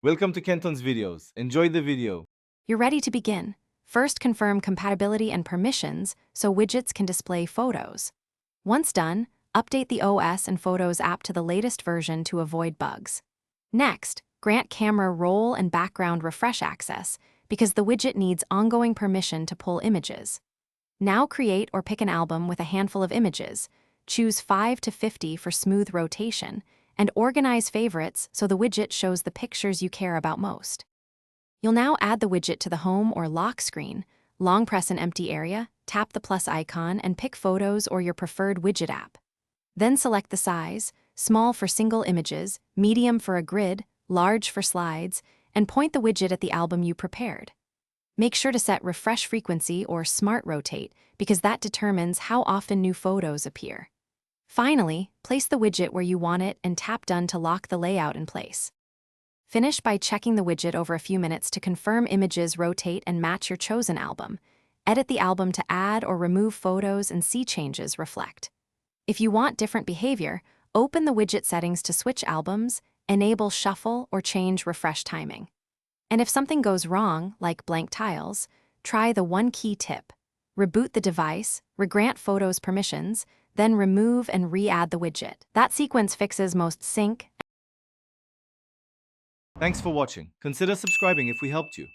Welcome to Kenton's videos. Enjoy the video. You're ready to begin. First, confirm compatibility and permissions so widgets can display photos. Once done, update the OS and Photos app to the latest version to avoid bugs. Next, grant camera roll and background refresh access because the widget needs ongoing permission to pull images. Now create or pick an album with a handful of images. Choose 5 to 50 for smooth rotation, and organize favorites so the widget shows the pictures you care about most. You'll now add the widget to the home or lock screen. Long press an empty area, tap the plus icon, and pick Photos or your preferred widget app. Then select the size, small for single images, medium for a grid, large for slides, and point the widget at the album you prepared. Make sure to set refresh frequency or smart rotate because that determines how often new photos appear. Finally, place the widget where you want it and tap Done to lock the layout in place. Finish by checking the widget over a few minutes to confirm images rotate and match your chosen album. Edit the album to add or remove photos and see changes reflect. If you want different behavior, open the widget settings to switch albums, enable shuffle, or change refresh timing. And if something goes wrong, like blank tiles, try the one-key tip. Reboot the device, regrant photos permissions, then remove and re-add the widget. That sequence fixes most sync. Thanks for watching. Consider subscribing if we helped you.